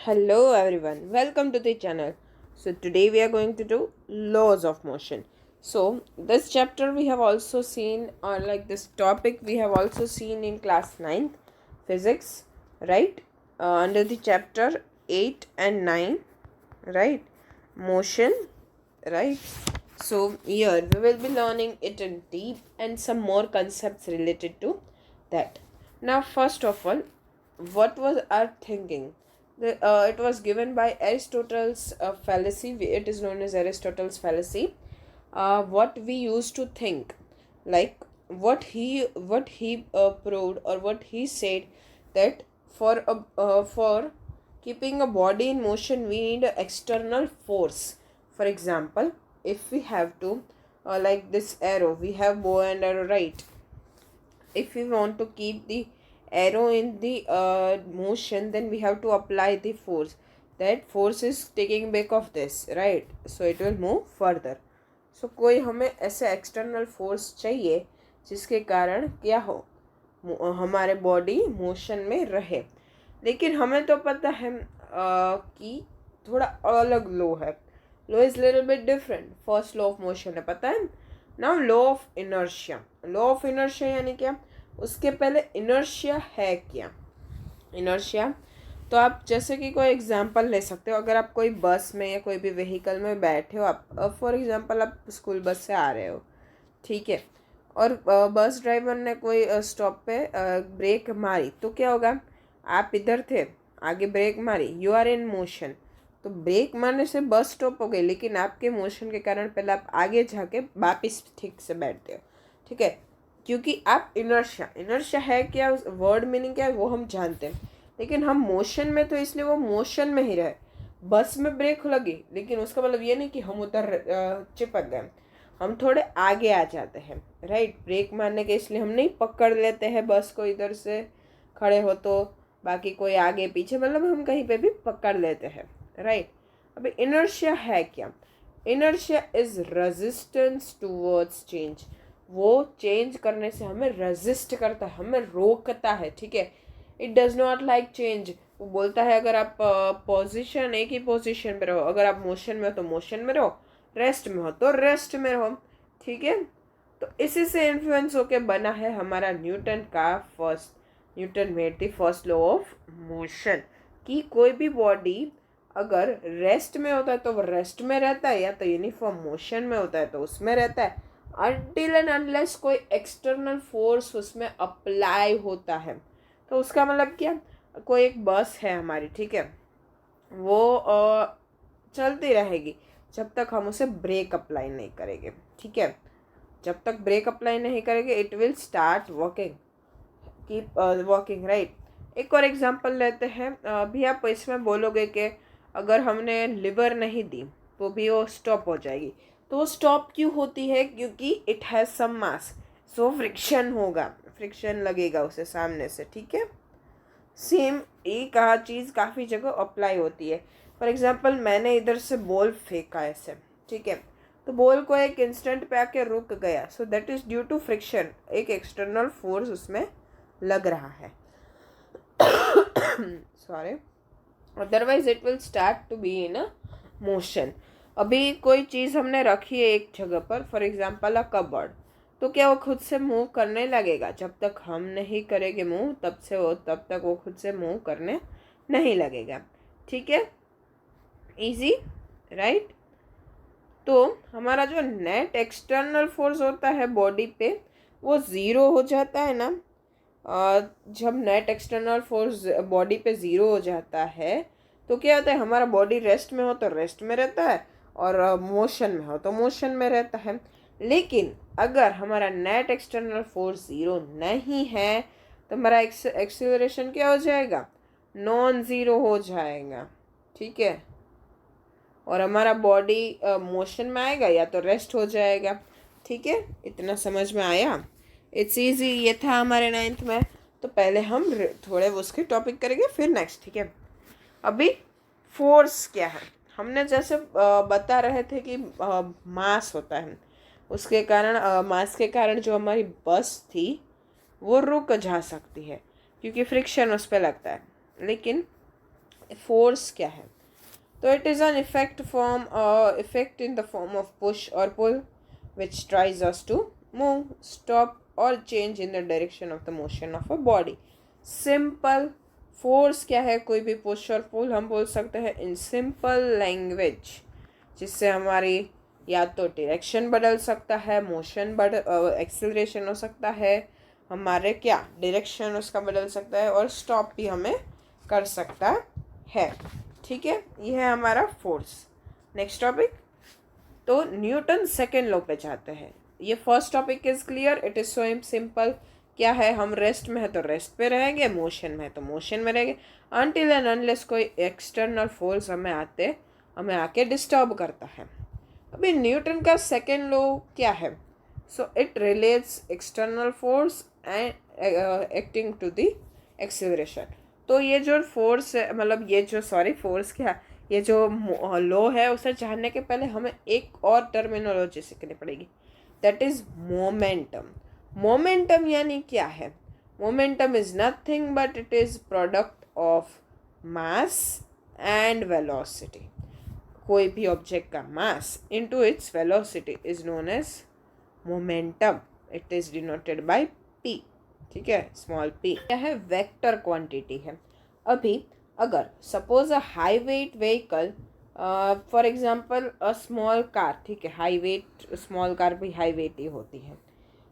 Hello everyone, welcome to the channel. So today we are going to do laws of motion. So this chapter we have also seen, or like this topic we have also seen in class 9th physics, right? Under the chapter 8 and 9, right? Motion, right? So here we will be learning it in deep and some more concepts related to that. Now first of all, what was our thinking? It was given by Aristotle's fallacy. It is known as Aristotle's fallacy. What we used to think, like what he proved, or what he said, that for keeping a body in motion we need an external force. For example, if we have to, like this arrow, we have bow and arrow, right? If we want to keep the arrow in the motion, then we have to apply the force. That force is taking back of this, right? So it will move further. So कोई हमें ऐसे external force चाहिए जिसके कारण क्या हो, हमारे body motion में रहे. लेकिन हमें तो पता है कि थोड़ा अलग लो है. Law is little bit different. First law of motion है, पता है. Now law of inertia. Law of inertia यानी क्या? उसके पहले इनर्शिया है क्या? इनर्शिया तो आप जैसे कि कोई एग्जांपल ले सकते हो. अगर आप कोई बस में या कोई भी व्हीकल में बैठे हो, आप फॉर एग्जांपल आप स्कूल बस से आ रहे हो, ठीक है, और बस ड्राइवर ने कोई स्टॉप पे ब्रेक मारी, तो क्या होगा? आप इधर थे, आगे ब्रेक मारी, यू आर इन मोशन. तो ब्रेक मारने से बस स्टॉप हो गई, लेकिन आपके मोशन के कारण पहले आप आगे जाके वापिस ठीक से बैठते हो, ठीक है, क्योंकि आप इनर्शिया. इनर्शिया है क्या? उस वर्ड मीनिंग क्या है वो हम जानते हैं, लेकिन हम मोशन में, तो इसलिए वो मोशन में ही रहे. बस में ब्रेक लगी, लेकिन उसका मतलब ये नहीं कि हम उधर चिपक गए. हम थोड़े आगे आ जाते हैं, राइट? ब्रेक मारने के इसलिए हम नहीं पकड़ लेते हैं बस को, इधर से खड़े हो तो, बाकी कोई आगे पीछे, मतलब हम कहीं पे भी पकड़ लेते हैं, राइट? अभी इनर्शिया है क्या? Inertia is resistance towards change. वो चेंज करने से हमें रेजिस्ट करता है, हमें रोकता है, ठीक है. It does not like change. वो बोलता है अगर आप पोजीशन, एक ही पोजीशन पे रहो, अगर आप मोशन में हो तो मोशन में रहो, रेस्ट में हो तो रेस्ट में रहो, ठीक है. तो इसी से इन्फ्लुएंस होके बना है हमारा Newton made the first law of motion, कि कोई भी बॉडी अगर रेस्ट में होता है तो वो रेस्ट में रहता है, या तो यूनिफॉर्म मोशन में होता है तो उसमें रहता है, अनटिल एंड अनलेस कोई एक्सटर्नल फोर्स उसमें अप्लाई होता है. तो उसका मतलब क्या? कोई एक बस है हमारी, ठीक है, वो चलती रहेगी जब तक हम उसे ब्रेक अप्लाई नहीं करेंगे, ठीक है. जब तक ब्रेक अप्लाई नहीं करेंगे it will start working, keep working, right. एक और एग्जांपल लेते हैं. अभी आप इसमें बोलोगे कि अगर हमने लिवर नहीं दी तो भी वो स्टॉप हो जाएगी. तो वो स्टॉप क्यों होती है? क्योंकि it has some mass, so friction होगा, फ्रिक्शन लगेगा उसे सामने से, ठीक है. सेम एक चीज़ काफ़ी जगह अप्लाई होती है. फॉर एग्जांपल मैंने इधर से बॉल फेंका ऐसे, ठीक है, तो बॉल को एक इंस्टेंट पे आके रुक गया. So that is due to friction. एक एक्सटर्नल फोर्स उसमें लग रहा है. Sorry. Otherwise it will start to be in a motion. अभी कोई चीज़ हमने रखी है एक जगह पर, फॉर एग्जांपल अ कबर्ड, तो क्या वो खुद से मूव करने लगेगा? जब तक हम नहीं करेंगे मूव, तब तक वो खुद से मूव करने नहीं लगेगा, ठीक है. Easy, right. तो हमारा जो नेट एक्सटर्नल फोर्स होता है बॉडी पे, वो ज़ीरो हो जाता है ना. जब नेट एक्सटर्नल फोर्स बॉडी पे ज़ीरो हो जाता है तो क्या होता है? हमारा बॉडी रेस्ट में हो तो रेस्ट में रहता है, और मोशन में हो तो मोशन में रहता है. लेकिन अगर हमारा नेट एक्सटर्नल फोर्स ज़ीरो नहीं है तो हमारा एक्सेलरेशन क्या हो जाएगा? नॉन ज़ीरो हो जाएगा, ठीक है. और हमारा बॉडी मोशन में आएगा या तो रेस्ट हो जाएगा, ठीक है. इतना समझ में आया? It's easy. ये था हमारे 9th में. तो पहले हम थोड़े उसके टॉपिक करेंगे, फिर नेक्स्ट, ठीक है. अभी फोर्स क्या है? हमने जैसे बता रहे थे कि मास होता है, उसके कारण मास के कारण जो हमारी बस थी वो रुक जा सकती है क्योंकि फ्रिक्शन उस पर लगता है. लेकिन फोर्स क्या है? तो it is an effect in the form of push और pull which tries us to move, stop और change in the direction of the motion of a body. Simple force क्या है? कोई भी पुश और पुल हम बोल सकते हैं इन सिंपल लैंग्वेज, जिससे हमारी या तो डायरेक्शन बदल सकता है, मोशन एक्सेलरेशन हो सकता है, हमारे क्या डायरेक्शन उसका बदल सकता है, और स्टॉप भी हमें कर सकता है। ठीक है, ये है हमारा फोर्स। नेक्स्ट टॉपिक, तो न्यूटन सेकेंड लॉ पे जाते हैं। ये first topic is clear, it is so simple. क्या है, हम रेस्ट में है तो रेस्ट पे रहेंगे, मोशन में है तो मोशन में रहेंगे, अनटिल एंड अनलेस कोई एक्सटर्नल फोर्स हमें आके डिस्टर्ब करता है। अभी न्यूटन का सेकेंड लॉ क्या है? So it relates external force and acting to the acceleration. तो ये जो फोर्स है, मतलब ये जो फोर्स क्या, ये जो लॉ है उसे जानने के पहले हमें एक और टर्मिनोलॉजी सीखनी पड़ेगी, दैट इज मोमेंटम। मोमेंटम यानी क्या है? Momentum is nothing but it is product of mass and velocity. कोई भी ऑब्जेक्ट का mass into its velocity is known as momentum. It is denoted by p। ठीक है, स्मॉल p क्या है? वेक्टर क्वांटिटी है। अभी अगर suppose a high wait vehicle, for example a small car, ठीक है, हाई वेट स्मॉल कार भी हाई वेट ही होती है,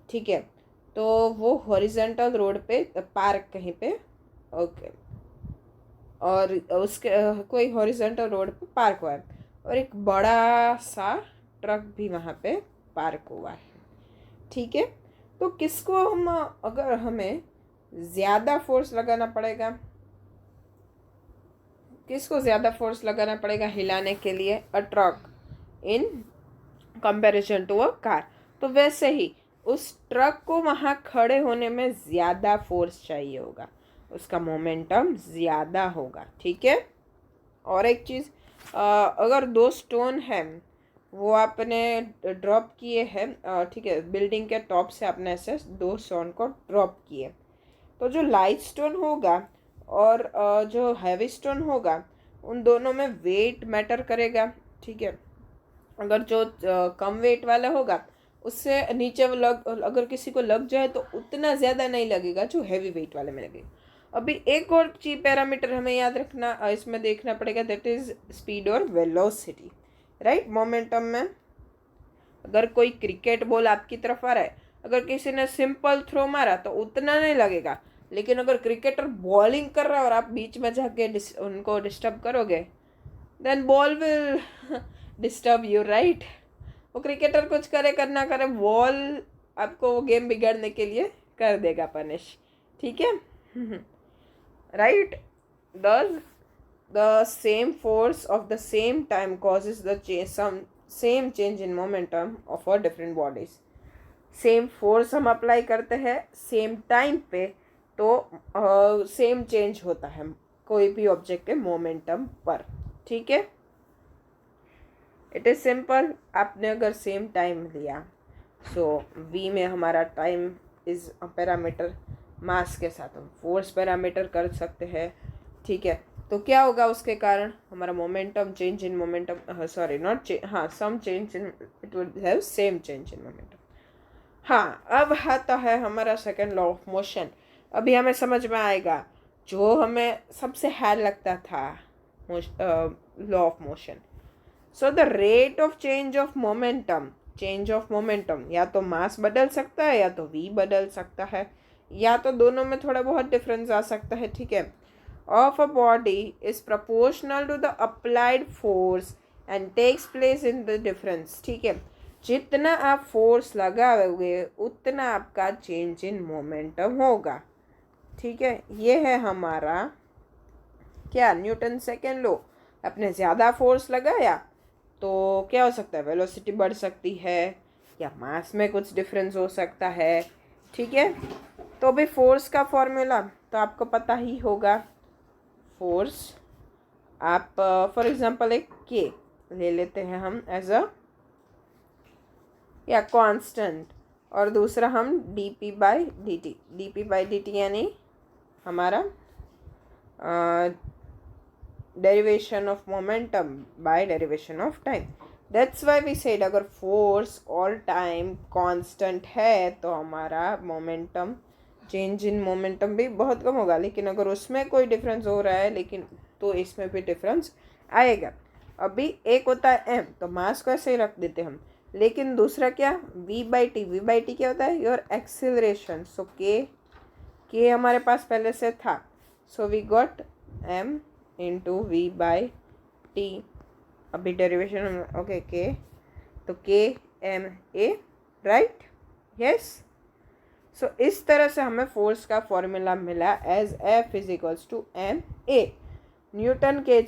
ठीक है, तो वो हॉरिजॉन्टल रोड पे पार्क कहीं पे, ओके, और उसके कोई हॉरिजॉन्टल रोड पे पार्क हुआ है, और एक बड़ा सा ट्रक भी वहाँ पे पार्क हुआ है, ठीक है। तो किसको हम, अगर हमें ज़्यादा फोर्स लगाना पड़ेगा, किसको ज़्यादा फोर्स लगाना पड़ेगा हिलाने के लिए? A truck in comparison to a car. तो वैसे ही उस ट्रक को वहाँ खड़े होने में ज़्यादा फोर्स चाहिए होगा, उसका मोमेंटम ज़्यादा होगा, ठीक है। और एक चीज़, अगर दो स्टोन है वो आपने ड्रॉप किए हैं, ठीक है, बिल्डिंग के टॉप से आपने ऐसे दो स्टोन को ड्रॉप किए, तो जो लाइट स्टोन होगा और जो हैवी स्टोन होगा, उन दोनों में वेट मैटर करेगा, ठीक है। अगर जो कम वेट वाला होगा उससे नीचे अगर किसी को लग जाए तो उतना ज़्यादा नहीं लगेगा जो हैवी वेट वाले में लगेगा। अभी एक और चीज पैरामीटर हमें याद रखना, इसमें देखना पड़ेगा, दैट इज स्पीड और वेलोसिटी, राइट। मोमेंटम में अगर कोई क्रिकेट बॉल आपकी तरफ आ रहा है, अगर किसी ने सिंपल थ्रो मारा तो उतना नहीं लगेगा, लेकिन अगर क्रिकेटर बॉलिंग कर रहा है और आप बीच में जाके उनको डिस्टर्ब करोगे, then ball will disturb you, right. वो क्रिकेटर कुछ करे करना करे, बॉल आपको वो गेम बिगाड़ने के लिए कर देगा पनिश, ठीक है, right. The same force of the same time causes the same change in momentum of our different bodies. Same force हम अप्लाई करते हैं सेम टाइम पे, तो सेम चेंज होता है कोई भी ऑब्जेक्ट के मोमेंटम पर, ठीक है। इट इज़ सिंपल, आपने अगर सेम टाइम लिया, सो v में हमारा टाइम इज पैरामीटर, मास के साथ हम फोर्स पैरामीटर कर सकते हैं, ठीक है। तो क्या होगा उसके कारण? हमारा momentum change in momentum, sorry not change, हाँ, some change in, it will have same change in momentum. हाँ, अब आता है हमारा सेकेंड लॉ ऑफ मोशन। अभी हमें समझ में आएगा जो हमें सबसे हार्ड लगता था law of motion. So the rate of change of momentum, या तो मास बदल सकता है या तो v बदल सकता है, या तो दोनों में थोड़ा बहुत डिफरेंस आ सकता है, ठीक है। Of a body is proportional to the applied force and takes place in the difference, ठीक है। जितना आप फोर्स लगाओगे उतना आपका चेंज इन मोमेंटम होगा, ठीक है। ये है हमारा क्या, न्यूटन सेकेंड लॉ। आपने ज़्यादा फोर्स लगाया तो क्या हो सकता है, वेलोसिटी बढ़ सकती है, या मास में कुछ डिफरेंस हो सकता है, ठीक है। तो भी फोर्स का फॉर्मूला तो आपको पता ही होगा। फोर्स आप फॉर एग्जांपल एक के ले लेते हैं हम एज अ या कांस्टेंट, और दूसरा हम dp बाई dt यानी हमारा derivation of momentum by derivation of time. That's why we said अगर फोर्स और टाइम कांस्टेंट है तो हमारा मोमेंटम, चेंज इन मोमेंटम भी बहुत कम होगा। लेकिन अगर उसमें कोई डिफरेंस हो रहा है लेकिन तो इसमें भी डिफरेंस आएगा। अभी एक होता है एम, तो मास को ऐसे ही रख देते हम। लेकिन दूसरा क्या, V by T. V by T क्या होता है, योर एक्सिलरेशन। सो के हमारे पास पहले से था, so we got M into V by T. अभी डेरिवेशन ओके के, तो के M A, right, yes. So इस तरह से हमें फोर्स का फॉर्मूला मिला as F is equals to M A. Newton K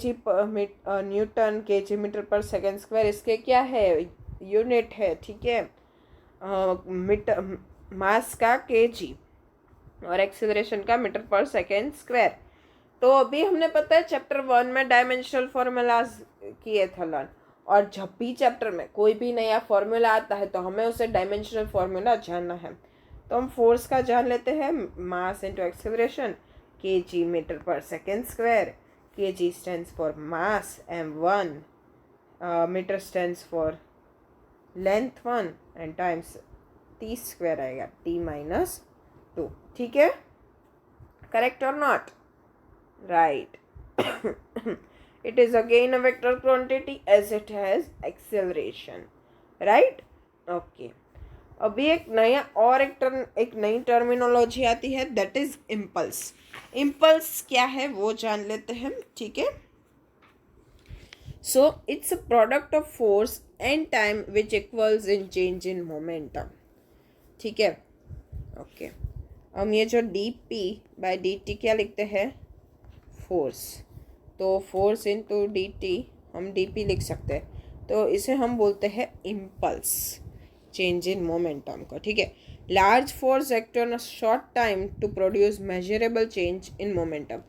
G metre पर सेकेंड स्क्वायर इसके क्या है, यूनिट है, ठीक है। मीटर मास का केजी और एक्सीलरेशन का मीटर पर सेकेंड स्क्वायर। तो अभी हमने पता है चैप्टर 1 में डायमेंशनल फॉर्मूलाज किए थे लर्न, और जब भी चैप्टर में कोई भी नया फॉर्मूला आता है तो हमें उसे डायमेंशनल फॉर्मूला जानना है। तो हम फोर्स का जान लेते हैं, mass into acceleration, K G metre पर second square. kg stands for mass m1, meter stands for length 1 and times t square आएगा t minus 2, ठीक है, करेक्ट और not, right. it is again a vector quantity as it has acceleration, right, okay। अभी एक नई terminology आती है, that is impulse. Impulse क्या है वो जान लेते हैं, ठीक है। So it's a product of force and time which equals in change in momentum, ठीक है, ओके। हम ये जो D P by D T क्या लिखते हैं, फोर्स, तो फोर्स इंटू डी टी हम डी पी लिख सकते हैं, तो इसे हम बोलते हैं इम्पल्स, चेंज इन मोमेंटम को, ठीक है। Large force act on a short time to produce measurable change in momentum.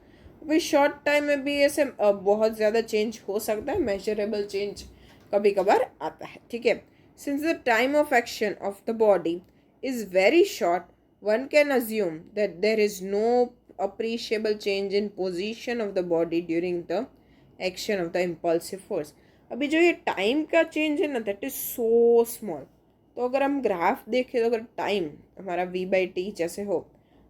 अभी शॉर्ट टाइम में भी ऐसे बहुत ज़्यादा चेंज हो सकता है, मेजरेबल चेंज कभी कभार आता है, ठीक है। Since the time of action of the body is very short, one can assume that there is no appreciable change in position of the body during the action of the impulsive force। अभी जो ये time का change है ना, that is so small. तो अगर हम graph देखें तो अगर टाइम हमारा v बाई टी जैसे हो,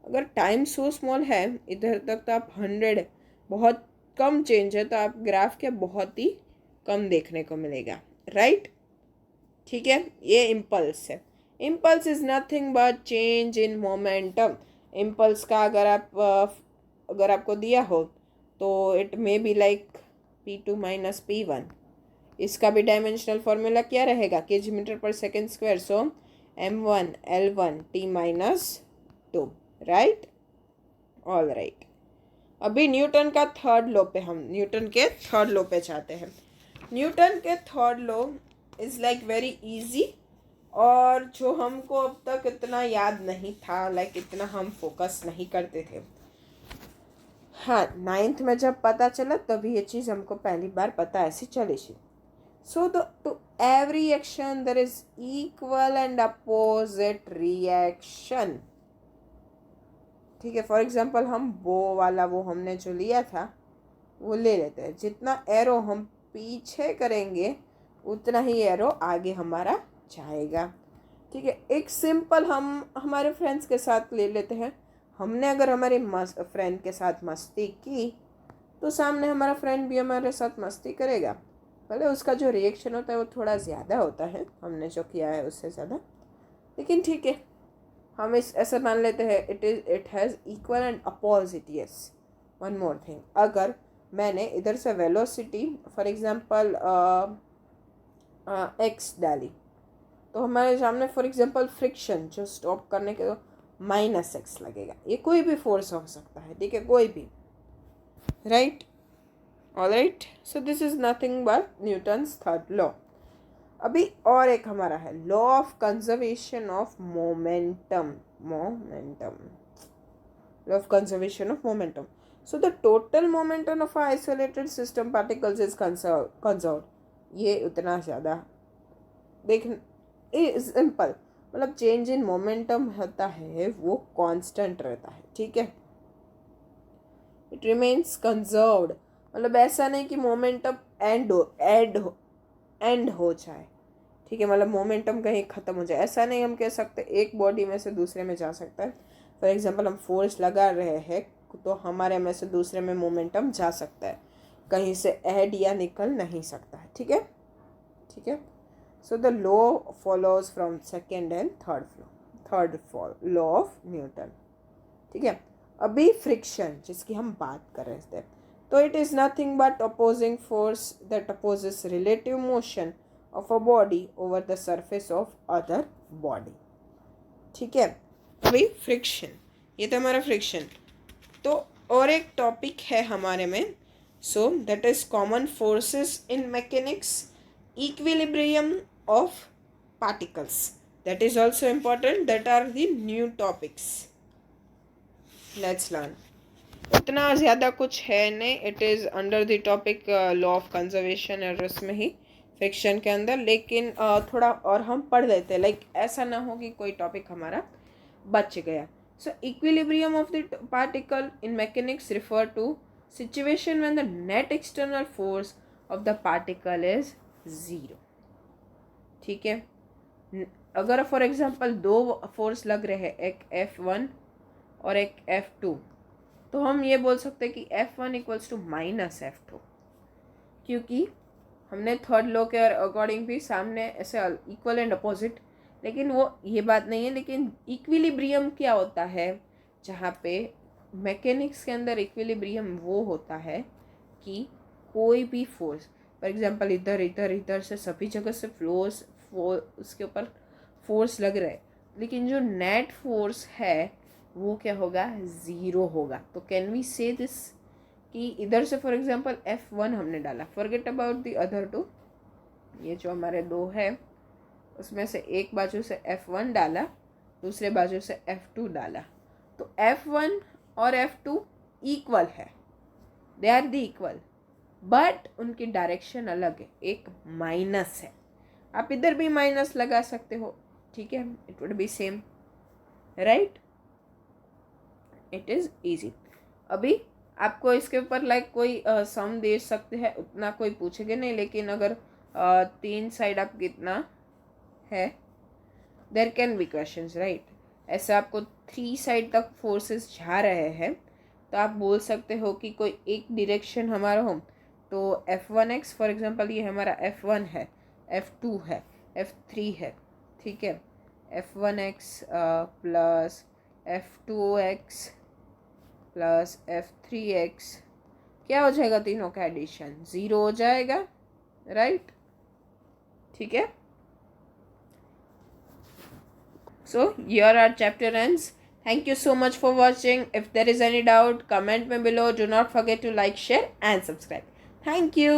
अगर टाइम सो स्मॉल है इधर तक, तो आप 100 बहुत कम चेंज है, तो आप ग्राफ के बहुत ही कम देखने को मिलेगा, राइट, ठीक है। ये इम्पल्स है। Impulse is nothing but change in momentum. Impulse का अगर आपको दिया हो तो it may be like p2 minus p1। इसका भी डायमेंशनल फॉर्मूला क्या रहेगा, केजी मीटर पर सेकेंड स्क्वायर, सो m1 l1 t minus 2, right, all right. अभी न्यूटन का थर्ड लॉ पे, हम न्यूटन के थर्ड लॉ पे जाते हैं। न्यूटन के third law is like very easy, और जो हमको अब तक इतना याद नहीं था, लाइक इतना हम फोकस नहीं करते थे। हाँ, 9th में जब पता चला तभी ये चीज़ हमको पहली बार पता ऐसी चली थी। So to every action there is equal and opposite reaction, ठीक है। फॉर एग्जांपल हम बो वाला वो हमने जो लिया था वो ले लेते हैं। जितना एरो हम पीछे करेंगे उतना ही एरो आगे हमारा जाएगा, ठीक है। एक सिंपल हम हमारे फ्रेंड्स के साथ ले लेते हैं। हमने अगर हमारे फ्रेंड के साथ मस्ती की तो सामने हमारा फ्रेंड भी हमारे साथ मस्ती करेगा, भले उसका जो रिएक्शन होता है वो थोड़ा ज़्यादा होता है हमने जो किया है उससे ज़्यादा, लेकिन ठीक है, हम इस ऐसा मान लेते हैं it has equal and opposite. Yes, one more thing, अगर मैंने इधर से वेलोसिटी फॉर एग्जांपल एक्स डाली, तो हमारे सामने फॉर एग्जांपल फ्रिक्शन जो स्टॉप करने के माइनस एक्स लगेगा। ये कोई भी फोर्स हो सकता है, ठीक है, कोई भी, right, alright. So this is nothing but Newton's third law. अभी और एक हमारा है law of conservation of momentum, law of conservation of momentum. So the total momentum of a isolated system particles is conserved। ये उतना ज़्यादा simple, मतलब change in momentum होता है वो कांस्टेंट रहता है, ठीक है, इट रिमेन्स कंजर्व्ड मतलब ऐसा नहीं कि मोमेंटम एंड हो जाए, ठीक है, मतलब मोमेंटम कहीं ख़त्म हो जाए, ऐसा नहीं हम कह सकते एक बॉडी में से दूसरे में जा सकता है। फॉर एग्जांपल हम फोर्स लगा रहे हैं तो हमारे में से दूसरे में मोमेंटम जा सकता है, कहीं से ऐड या निकल नहीं सकता है, ठीक है, ठीक है। So the law follows from second and third law of Newton, ठीक है। अभी फ्रिक्शन जिसकी हम बात कर रहे थे, तो it is nothing but opposing force that opposes relative motion of a body over the surface of other body, ठीक है। अभी फ्रिक्शन, ये तो हमारा फ्रिक्शन। तो और एक टॉपिक है हमारे में, so that is common forces in mechanics, equilibrium of particles, that is also important, that are the new topics, let's learn. उतना ज़्यादा कुछ है नहीं, it is under the topic law of conservation और उसमें ही फ्रिक्शन के अंदर, लेकिन थोड़ा और हम पढ़ लेते हैं, लाइक ऐसा ना हो कि कोई टॉपिक हमारा बच गया। So equilibrium of the particle in mechanics refer to situation when the net external force of the particle is zero, ठीक है। अगर फॉर एग्जांपल दो फोर्स लग रहे हैं, एक F1 और एक F2, तो हम ये बोल सकते हैं कि F1 equals to minus F2, क्योंकि हमने थर्ड लॉ के अकॉर्डिंग भी सामने ऐसे इक्वल एंड अपोजिट, लेकिन वो ये बात नहीं है। लेकिन इक्विलिब्रियम क्या होता है, जहाँ पे मैकेनिक्स के अंदर इक्विलिब्रियम वो होता है कि कोई भी फोर्स, फॉर एग्जांपल इधर इधर इधर से सभी जगह से उसके ऊपर फोर्स लग रहा है, लेकिन जो नेट फोर्स है वो क्या होगा, ज़ीरो होगा। तो कैन वी से दिस कि इधर से फॉर एग्जांपल F1 हमने डाला, forget about the other two, ये जो हमारे दो है उसमें से एक बाजू से F1 डाला, दूसरे बाजू से F2 डाला, तो F1 और F2 इक्वल है, they are the equal, but उनकी डायरेक्शन अलग है, एक माइनस है। आप इधर भी माइनस लगा सकते हो, ठीक है, it would be same, right, it is easy. अभी आपको इसके ऊपर लाइक कोई सम दे सकते हैं, उतना कोई पूछेगा नहीं, लेकिन अगर 3 साइड आप कितना है, there can be questions, right. ऐसे आपको 3 साइड तक फोर्सेस जा रहे हैं, तो आप बोल सकते हो कि कोई एक डायरेक्शन हमारा हो, तो F1x फॉर एग्जांपल ये हमारा F1 है, F2 है, F3 है, ठीक है। F1x plus F2x plus F3x क्या हो जाएगा, तीनों का एडिशन 0 हो जाएगा, राइट, ठीक है। So here our chapter ends. Thank you so much for watching. If there is any doubt, comment me below. Do not forget to like, share and subscribe. Thank you.